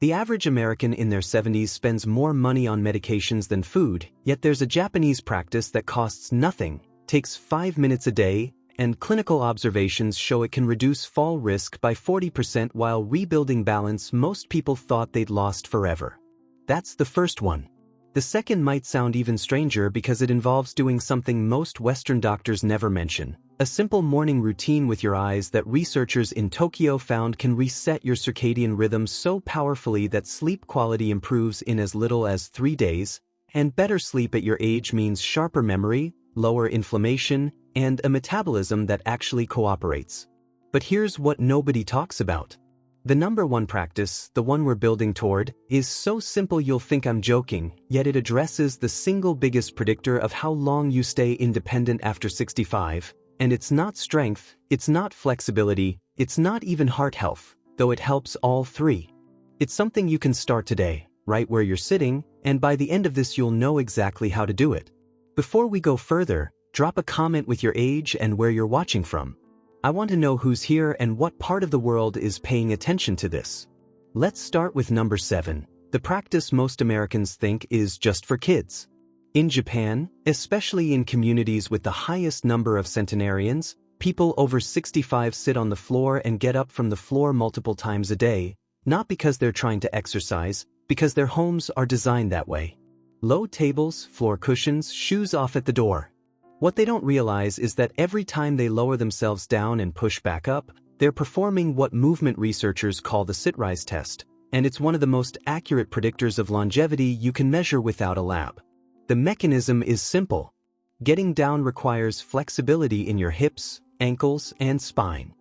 The average American in their 70s spends more money on medications than food, yet there's a Japanese practice that costs nothing, takes 5 minutes a day, and clinical observations show it can reduce fall risk by 40% while rebuilding balance most people thought they'd lost forever. That's the first one. The second might sound even stranger because it involves doing something most Western doctors never mention. A simple morning routine with your eyes that researchers in Tokyo found can reset your circadian rhythm so powerfully that sleep quality improves in as little as 3 days, and better sleep at your age means sharper memory, lower inflammation, and a metabolism that actually cooperates. But here's what nobody talks about. The number one practice, the one we're building toward, is so simple you'll think I'm joking, yet it addresses the single biggest predictor of how long you stay independent after 65. And it's not strength, it's not flexibility, it's not even heart health, though it helps all three. It's something you can start today, right where you're sitting, and by the end of this you'll know exactly how to do it. Before we go further, drop a comment with your age and where you're watching from. I want to know who's here and what part of the world is paying attention to this. Let's start with number 7, the practice most Americans think is just for kids. In Japan, especially in communities with the highest number of centenarians, people over 65 sit on the floor and get up from the floor multiple times a day, not because they're trying to exercise, because their homes are designed that way. Low tables, floor cushions, shoes off at the door. What they don't realize is that every time they lower themselves down and push back up, they're performing what movement researchers call the sit-rise test, and it's one of the most accurate predictors of longevity you can measure without a lab. The mechanism is simple. Getting down requires flexibility in your hips, ankles, and spine.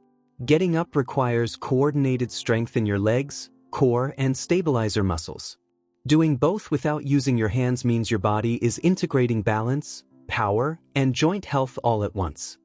Getting up requires coordinated strength in your legs, core, and stabilizer muscles. Doing both without using your hands means your body is integrating balance, power, and joint health all at once.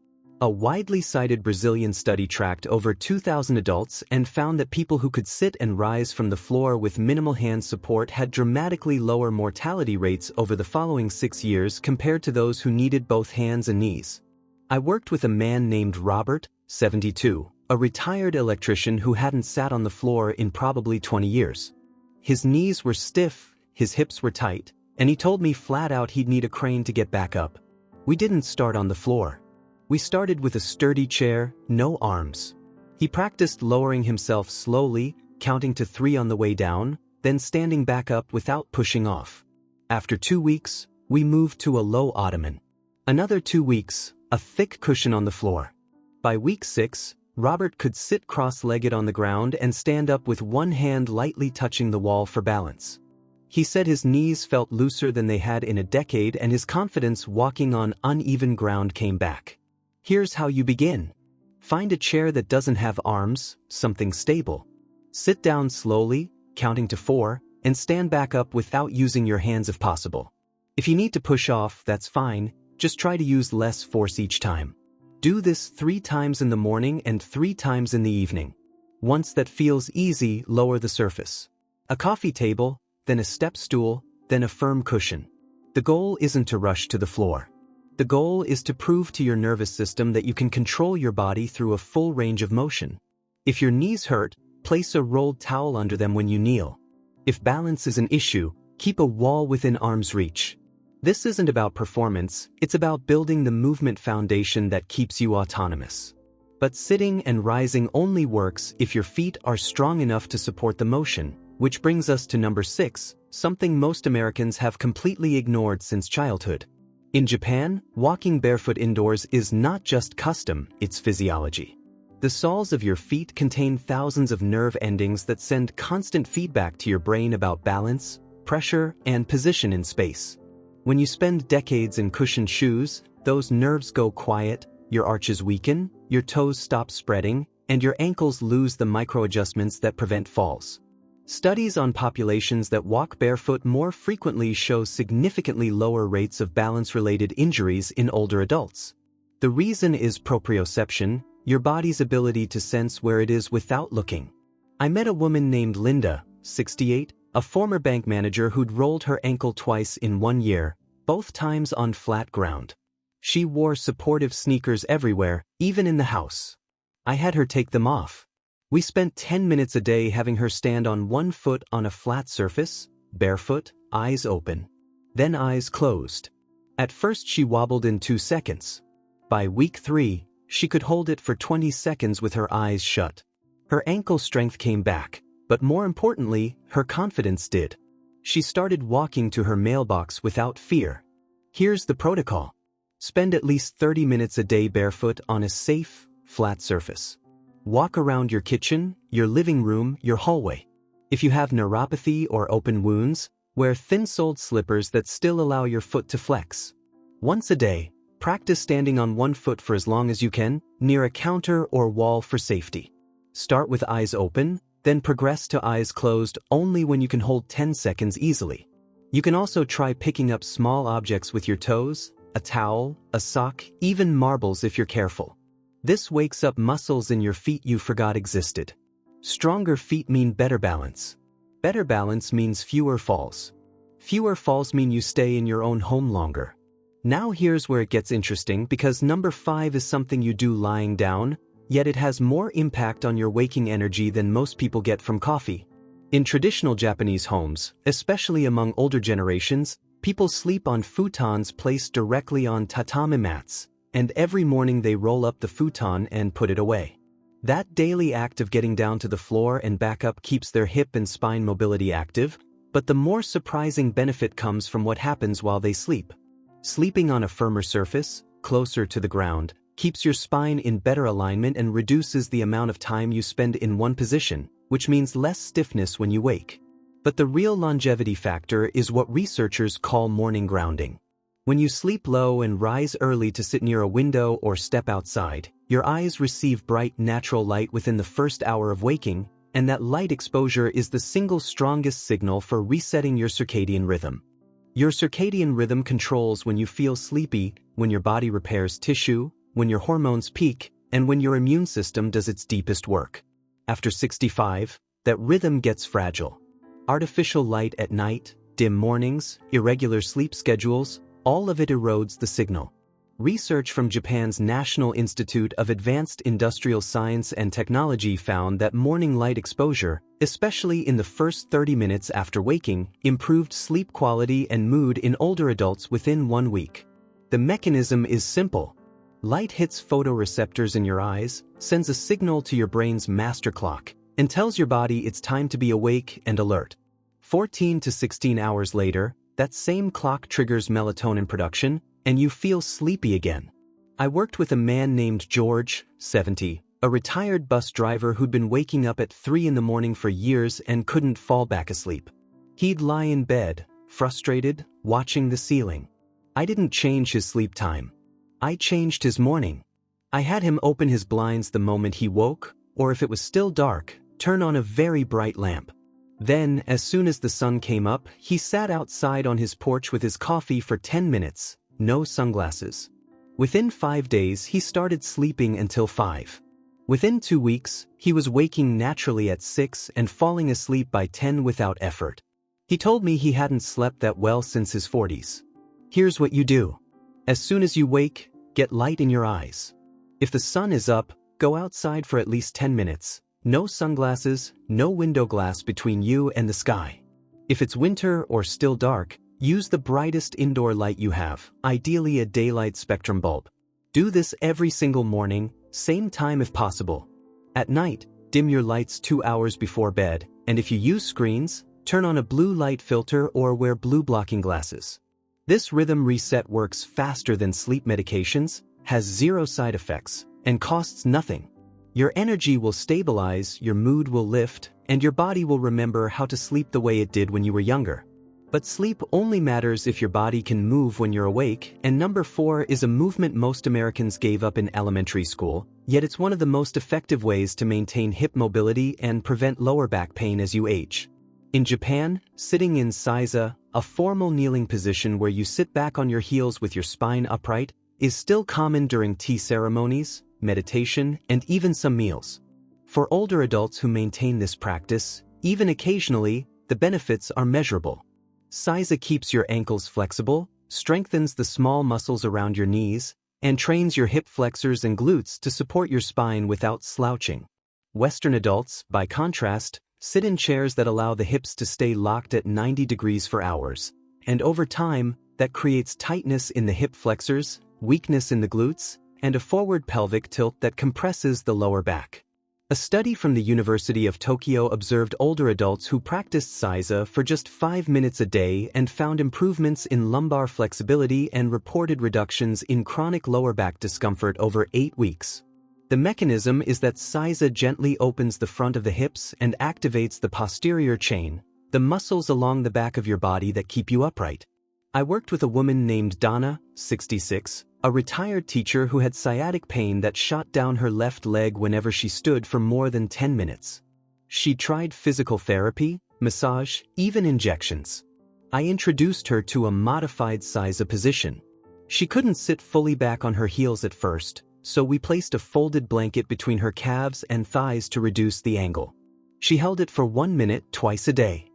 A widely cited Brazilian study tracked over 2,000 adults and found that people who could sit and rise from the floor with minimal hand support had dramatically lower mortality rates over the following 6 years compared to those who needed both hands and knees. I worked with a man named Robert, 72, a retired electrician who hadn't sat on the floor in probably 20 years. His knees were stiff, his hips were tight, and he told me flat out he'd need a crane to get back up. We didn't start on the floor. We started with a sturdy chair, no arms. He practiced lowering himself slowly, counting to 3 on the way down, then standing back up without pushing off. After 2 weeks, we moved to a low ottoman. Another 2 weeks, a thick cushion on the floor. By week 6, Robert could sit cross-legged on the ground and stand up with one hand lightly touching the wall for balance. He said his knees felt looser than they had in a decade and his confidence walking on uneven ground came back. Here's how you begin. Find a chair that doesn't have arms, something stable. Sit down slowly, counting to 4, and stand back up without using your hands if possible. If you need to push off, that's fine, just try to use less force each time. Do this 3 times in the morning and 3 times in the evening. Once that feels easy, lower the surface. A coffee table, then a step stool, then a firm cushion. The goal isn't to rush to the floor. The goal is to prove to your nervous system that you can control your body through a full range of motion. If your knees hurt, place a rolled towel under them when you kneel. If balance is an issue, keep a wall within arm's reach. This isn't about performance, it's about building the movement foundation that keeps you autonomous. But sitting and rising only works if your feet are strong enough to support the motion, which brings us to number 6, something most Americans have completely ignored since childhood. In Japan, walking barefoot indoors is not just custom, it's physiology. The soles of your feet contain thousands of nerve endings that send constant feedback to your brain about balance, pressure, and position in space. When you spend decades in cushioned shoes, those nerves go quiet, your arches weaken, your toes stop spreading, and your ankles lose the micro-adjustments that prevent falls. Studies on populations that walk barefoot more frequently show significantly lower rates of balance-related injuries in older adults. The reason is proprioception, your body's ability to sense where it is without looking. I met a woman named Linda, 68, a former bank manager who'd rolled her ankle twice in 1 year, both times on flat ground. She wore supportive sneakers everywhere, even in the house. I had her take them off. We spent 10 minutes a day having her stand on one foot on a flat surface, barefoot, eyes open. Then eyes closed. At first she wobbled in 2 seconds. By week 3, she could hold it for 20 seconds with her eyes shut. Her ankle strength came back, but more importantly, her confidence did. She started walking to her mailbox without fear. Here's the protocol. Spend at least 30 minutes a day barefoot on a safe, flat surface. Walk around your kitchen, your living room, your hallway. If you have neuropathy or open wounds, wear thin-soled slippers that still allow your foot to flex. Once a day, practice standing on one foot for as long as you can, near a counter or wall for safety. Start with eyes open, then progress to eyes closed only when you can hold 10 seconds easily. You can also try picking up small objects with your toes, a towel, a sock, even marbles if you're careful. This wakes up muscles in your feet you forgot existed. Stronger feet mean better balance. Better balance means fewer falls. Fewer falls mean you stay in your own home longer. Now here's where it gets interesting, because number 5 is something you do lying down, yet it has more impact on your waking energy than most people get from coffee. In traditional Japanese homes, especially among older generations, people sleep on futons placed directly on tatami mats, and every morning they roll up the futon and put it away. That daily act of getting down to the floor and back up keeps their hip and spine mobility active, but the more surprising benefit comes from what happens while they sleep. Sleeping on a firmer surface, closer to the ground, keeps your spine in better alignment and reduces the amount of time you spend in one position, which means less stiffness when you wake. But the real longevity factor is what researchers call morning grounding. When you sleep low and rise early to sit near a window or step outside, your eyes receive bright natural light within the first hour of waking, and that light exposure is the single strongest signal for resetting your circadian rhythm. Your circadian rhythm controls when you feel sleepy, when your body repairs tissue, when your hormones peak, and when your immune system does its deepest work. After 65, that rhythm gets fragile. Artificial light at night, dim mornings, irregular sleep schedules, all of it erodes the signal. Research from Japan's National Institute of Advanced Industrial Science and Technology found that morning light exposure, especially in the first 30 minutes after waking, improved sleep quality and mood in older adults within 1 week. The mechanism is simple. Light hits photoreceptors in your eyes, sends a signal to your brain's master clock, and tells your body it's time to be awake and alert. 14 to 16 hours later, that same clock triggers melatonin production, and you feel sleepy again. I worked with a man named George, 70, a retired bus driver who'd been waking up at 3 in the morning for years and couldn't fall back asleep. He'd lie in bed, frustrated, watching the ceiling. I didn't change his sleep time. I changed his morning. I had him open his blinds the moment he woke, or if it was still dark, turn on a very bright lamp. Then, as soon as the sun came up, he sat outside on his porch with his coffee for 10 minutes, no sunglasses. Within 5 days, he started sleeping until 5. Within 2 weeks, he was waking naturally at 6 and falling asleep by 10 without effort. He told me he hadn't slept that well since his 40s. Here's what you do. As soon as you wake, get light in your eyes. If the sun is up, go outside for at least 10 minutes. No sunglasses, no window glass between you and the sky. If it's winter or still dark, use the brightest indoor light you have, ideally a daylight spectrum bulb. Do this every single morning, same time if possible. At night, dim your lights 2 hours before bed, and if you use screens, turn on a blue light filter or wear blue blocking glasses. This rhythm reset works faster than sleep medications, has 0 side effects, and costs nothing. Your energy will stabilize, your mood will lift, and your body will remember how to sleep the way it did when you were younger. But sleep only matters if your body can move when you're awake, and number 4 is a movement most Americans gave up in elementary school, yet it's one of the most effective ways to maintain hip mobility and prevent lower back pain as you age. In Japan, sitting in seiza, a formal kneeling position where you sit back on your heels with your spine upright, is still common during tea ceremonies, meditation, and even some meals. For older adults who maintain this practice, even occasionally, the benefits are measurable. Seiza keeps your ankles flexible, strengthens the small muscles around your knees, and trains your hip flexors and glutes to support your spine without slouching. Western adults, by contrast, sit in chairs that allow the hips to stay locked at 90 degrees for hours. And over time, that creates tightness in the hip flexors, weakness in the glutes, and a forward pelvic tilt that compresses the lower back. A study from the University of Tokyo observed older adults who practiced Seiza for just 5 minutes a day and found improvements in lumbar flexibility and reported reductions in chronic lower back discomfort over 8 weeks. The mechanism is that Seiza gently opens the front of the hips and activates the posterior chain, the muscles along the back of your body that keep you upright. I worked with a woman named Donna, 66, a retired teacher who had sciatic pain that shot down her left leg whenever she stood for more than 10 minutes. She tried physical therapy, massage, even injections. I introduced her to a modified Seiza position. She couldn't sit fully back on her heels at first, so we placed a folded blanket between her calves and thighs to reduce the angle. She held it for 1 minute twice a day.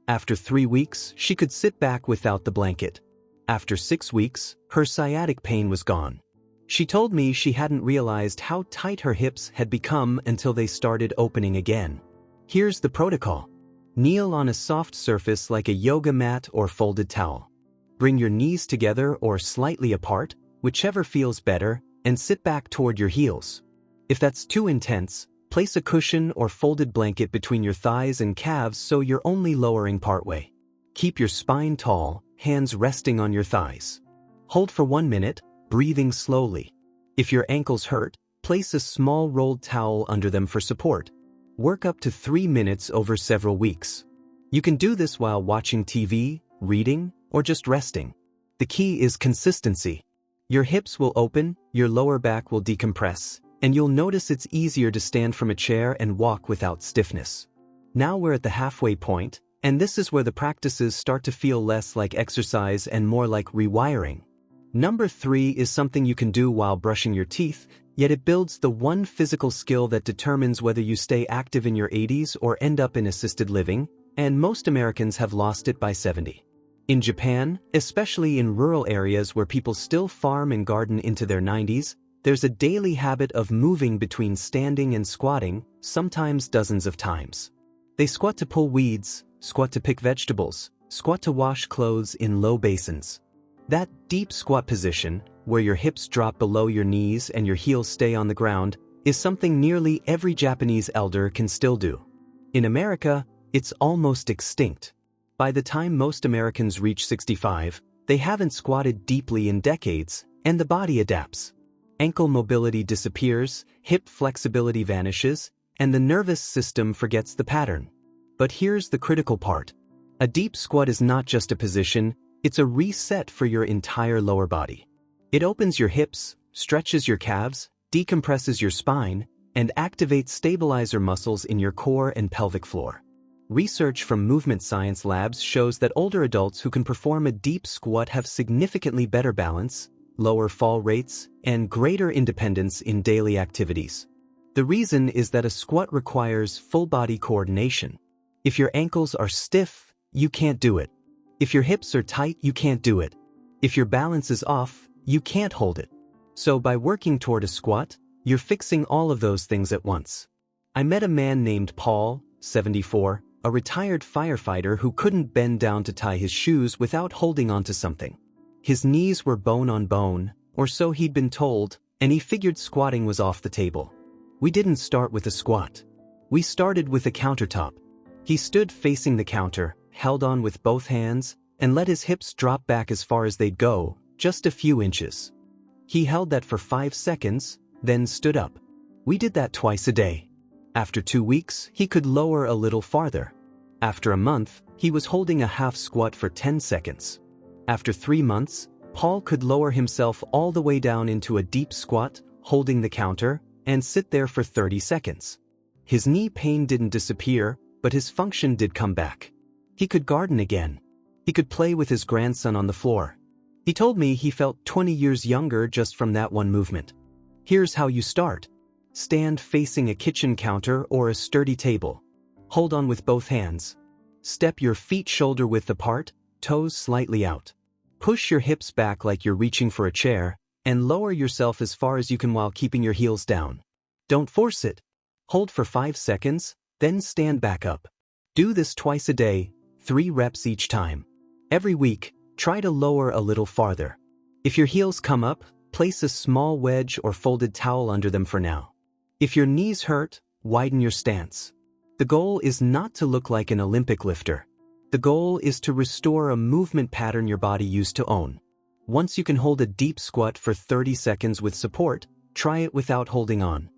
After 3 weeks, she could sit back without the blanket. After 6 weeks, her sciatic pain was gone. She told me she hadn't realized how tight her hips had become until they started opening again. Here's the protocol. Kneel on a soft surface like a yoga mat or folded towel. Bring your knees together or slightly apart, whichever feels better, and sit back toward your heels. If that's too intense, place a cushion or folded blanket between your thighs and calves so you're only lowering partway. Keep your spine tall, hands resting on your thighs. Hold for 1 minute, breathing slowly. If your ankles hurt, place a small rolled towel under them for support. Work up to 3 minutes over several weeks. You can do this while watching TV, reading, or just resting. The key is consistency. Your hips will open, your lower back will decompress, and you'll notice it's easier to stand from a chair and walk without stiffness. Now we're at the halfway point, and this is where the practices start to feel less like exercise and more like rewiring. Number 3 is something you can do while brushing your teeth, yet it builds the one physical skill that determines whether you stay active in your 80s or end up in assisted living, and most Americans have lost it by 70. In Japan, especially in rural areas where people still farm and garden into their 90s, there's a daily habit of moving between standing and squatting, sometimes dozens of times. They squat to pull weeds, squat to pick vegetables, squat to wash clothes in low basins. That deep squat position, where your hips drop below your knees and your heels stay on the ground, is something nearly every Japanese elder can still do. In America, it's almost extinct. By the time most Americans reach 65, they haven't squatted deeply in decades, and the body adapts. Ankle mobility disappears, hip flexibility vanishes, and the nervous system forgets the pattern. But here's the critical part. A deep squat is not just a position, it's a reset for your entire lower body. It opens your hips, stretches your calves, decompresses your spine, and activates stabilizer muscles in your core and pelvic floor. Research from movement science labs shows that older adults who can perform a deep squat have significantly better balance, lower fall rates, and greater independence in daily activities. The reason is that a squat requires full-body coordination. If your ankles are stiff, you can't do it. If your hips are tight, you can't do it. If your balance is off, you can't hold it. So by working toward a squat, you're fixing all of those things at once. I met a man named Paul, 74, a retired firefighter who couldn't bend down to tie his shoes without holding onto something. His knees were bone on bone, or so he'd been told, and he figured squatting was off the table. We didn't start with a squat. We started with a countertop. He stood facing the counter, held on with both hands, and let his hips drop back as far as they'd go, just a few inches. He held that for 5 seconds, then stood up. We did that twice a day. After 2 weeks, he could lower a little farther. After a month, he was holding a half squat for 10 seconds. After 3 months, Paul could lower himself all the way down into a deep squat, holding the counter, and sit there for 30 seconds. His knee pain didn't disappear, but his function did come back. He could garden again. He could play with his grandson on the floor. He told me he felt 20 years younger just from that one movement. Here's how you start. Stand facing a kitchen counter or a sturdy table. Hold on with both hands. Step your feet shoulder-width apart, toes slightly out. Push your hips back like you're reaching for a chair, and lower yourself as far as you can while keeping your heels down. Don't force it. Hold for 5 seconds, then stand back up. Do this twice a day, 3 reps each time. Every week, try to lower a little farther. If your heels come up, place a small wedge or folded towel under them for now. If your knees hurt, widen your stance. The goal is not to look like an Olympic lifter. The goal is to restore a movement pattern your body used to own. Once you can hold a deep squat for 30 seconds with support, try it without holding on.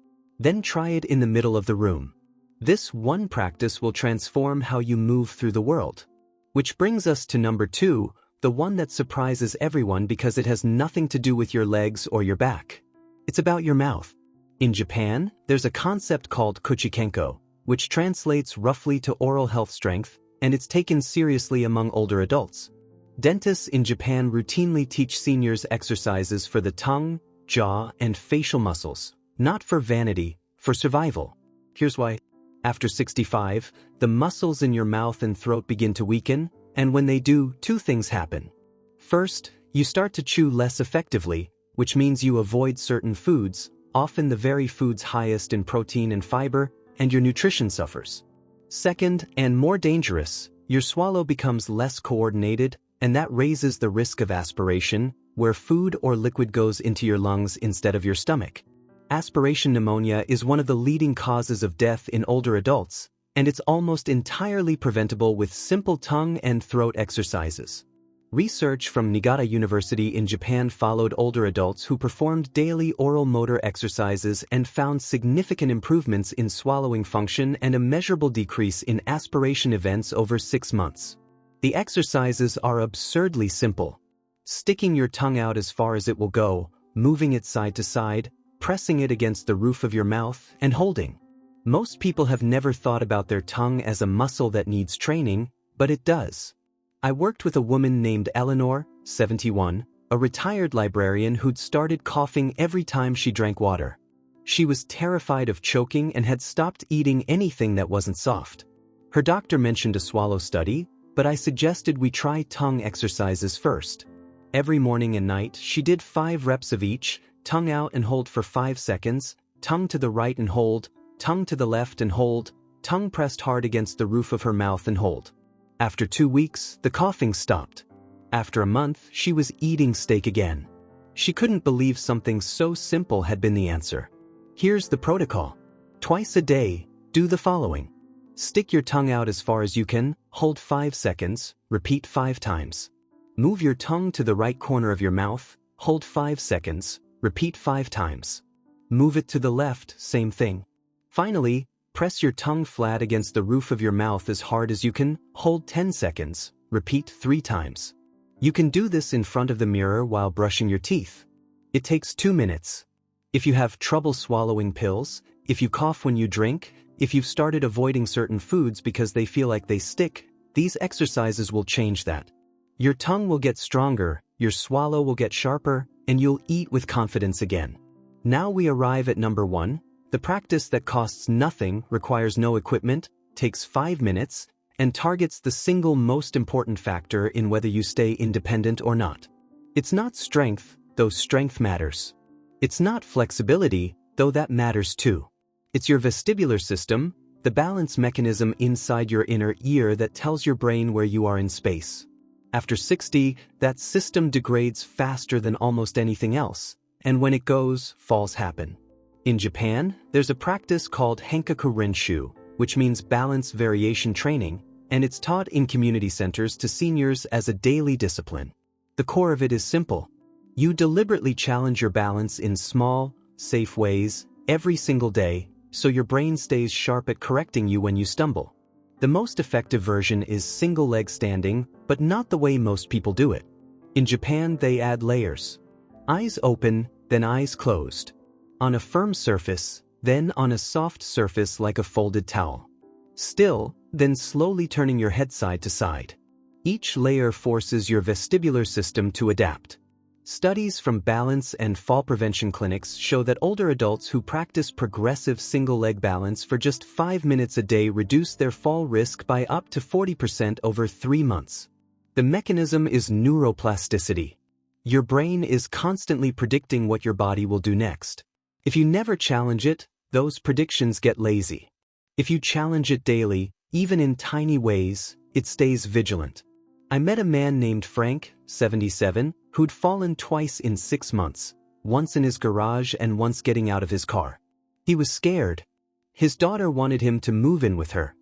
Then try it in the middle of the room. This one practice will transform how you move through the world. Which brings us to number 2, the one that surprises everyone because it has nothing to do with your legs or your back. It's about your mouth. In Japan, there's a concept called kuchikenko, which translates roughly to oral health strength, and it's taken seriously among older adults. Dentists in Japan routinely teach seniors exercises for the tongue, jaw, and facial muscles, not for vanity, for survival. Here's why. After 65, the muscles in your mouth and throat begin to weaken, and when they do, 2 things happen. First, you start to chew less effectively, which means you avoid certain foods, often the very foods highest in protein and fiber, and your nutrition suffers. Second, and more dangerous, your swallow becomes less coordinated, and that raises the risk of aspiration, where food or liquid goes into your lungs instead of your stomach. Aspiration pneumonia is one of the leading causes of death in older adults, and it's almost entirely preventable with simple tongue and throat exercises. Research from Niigata University in Japan followed older adults who performed daily oral motor exercises and found significant improvements in swallowing function and a measurable decrease in aspiration events over 6 months. The exercises are absurdly simple. Sticking your tongue out as far as it will go, moving it side to side, pressing it against the roof of your mouth, and holding. Most people have never thought about their tongue as a muscle that needs training, but it does. I worked with a woman named Eleanor, 71, a retired librarian who'd started coughing every time she drank water. She was terrified of choking and had stopped eating anything that wasn't soft. Her doctor mentioned a swallow study, but I suggested we try tongue exercises first. Every morning and night, she did 5 reps of each, tongue out and hold for 5 seconds, tongue to the right and hold, tongue to the left and hold, tongue pressed hard against the roof of her mouth and hold. After 2 weeks, the coughing stopped. After a month, she was eating steak again. She couldn't believe something so simple had been the answer. Here's the protocol. Twice a day, do the following. Stick your tongue out as far as you can, hold 5 seconds, repeat 5 times. Move your tongue to the right corner of your mouth, hold 5 seconds, repeat 5 times. Move it to the left, same thing. Finally, press your tongue flat against the roof of your mouth as hard as you can, hold 10 seconds, repeat 3 times. You can do this in front of the mirror while brushing your teeth. It takes 2 minutes. If you have trouble swallowing pills, if you cough when you drink, if you've started avoiding certain foods because they feel like they stick, these exercises will change that. Your tongue will get stronger, your swallow will get sharper, and you'll eat with confidence again. Now we arrive at number 1. The practice that costs nothing, requires no equipment, takes 5 minutes, and targets the single most important factor in whether you stay independent or not. It's not strength, though strength matters. It's not flexibility, though that matters too. It's your vestibular system, the balance mechanism inside your inner ear that tells your brain where you are in space. After 60, that system degrades faster than almost anything else, and when it goes, falls happen. In Japan, there's a practice called Henkaku Renshu, which means balance variation training, and it's taught in community centers to seniors as a daily discipline. The core of it is simple. You deliberately challenge your balance in small, safe ways every single day, so your brain stays sharp at correcting you when you stumble. The most effective version is single leg standing, but not the way most people do it. In Japan, they add layers. Eyes open, then eyes closed. On a firm surface, then on a soft surface like a folded towel. Still, then slowly turning your head side to side. Each layer forces your vestibular system to adapt. Studies from balance and fall prevention clinics show that older adults who practice progressive single-leg balance for just 5 minutes a day reduce their fall risk by up to 40% over 3 months. The mechanism is neuroplasticity. Your brain is constantly predicting what your body will do next. If you never challenge it, those predictions get lazy. If you challenge it daily, even in tiny ways, it stays vigilant. I met a man named Frank, 77, who'd fallen twice in 6 months, once in his garage and once getting out of his car. He was scared. His daughter wanted him to move in with her.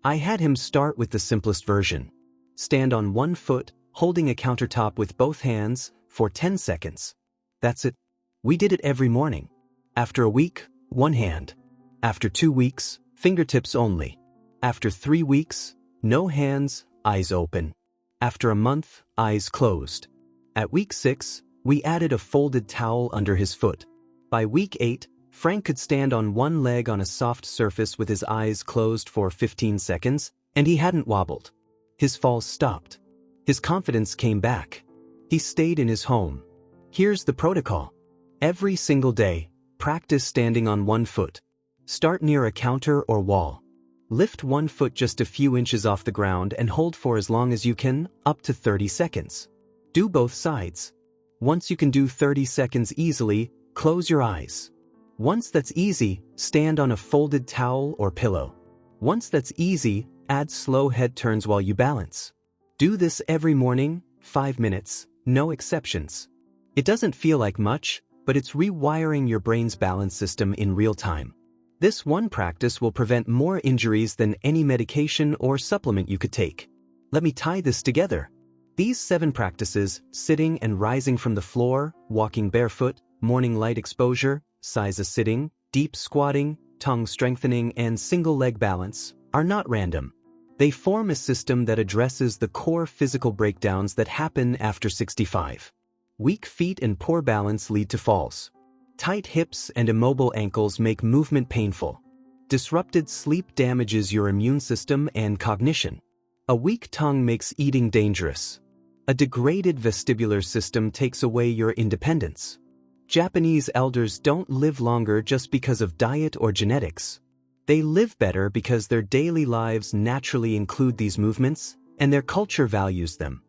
I had him start with the simplest version. Stand on one foot, holding a countertop with both hands, for 10 seconds. That's it. We did it every morning. After a week, one hand. After 2 weeks, fingertips only. After 3 weeks, no hands, eyes open. After a month, eyes closed. At week 6, we added a folded towel under his foot. By week 8, Frank could stand on one leg on a soft surface with his eyes closed for 15 seconds, and he hadn't wobbled. His falls stopped. His confidence came back. He stayed in his home. Here's the protocol. Every single day, practice standing on one foot. Start near a counter or wall. Lift one foot just a few inches off the ground and hold for as long as you can, up to 30 seconds. Do both sides. Once you can do 30 seconds easily, close your eyes. Once that's easy, stand on a folded towel or pillow. Once that's easy, add slow head turns while you balance. Do this every morning, 5 minutes, no exceptions. It doesn't feel like much, but it's rewiring your brain's balance system in real time. This one practice will prevent more injuries than any medication or supplement you could take. Let me tie this together. These 7 practices, sitting and rising from the floor, walking barefoot, morning light exposure, size of sitting, deep squatting, tongue strengthening, and single leg balance, are not random. They form a system that addresses the core physical breakdowns that happen after 65. Weak feet and poor balance lead to falls. Tight hips and immobile ankles make movement painful. Disrupted sleep damages your immune system and cognition. A weak tongue makes eating dangerous. A degraded vestibular system takes away your independence. Japanese elders don't live longer just because of diet or genetics. They live better because their daily lives naturally include these movements, and their culture values them.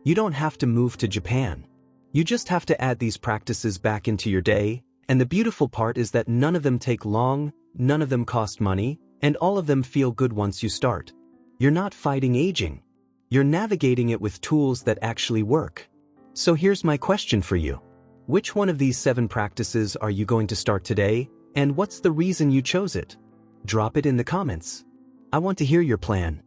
You don't have to move to Japan. You just have to add these practices back into your day, and the beautiful part is that none of them take long, none of them cost money, and all of them feel good once you start. You're not fighting aging. You're navigating it with tools that actually work. So here's my question for you. Which one of these 7 practices are you going to start today, and what's the reason you chose it? Drop it in the comments. I want to hear your plan.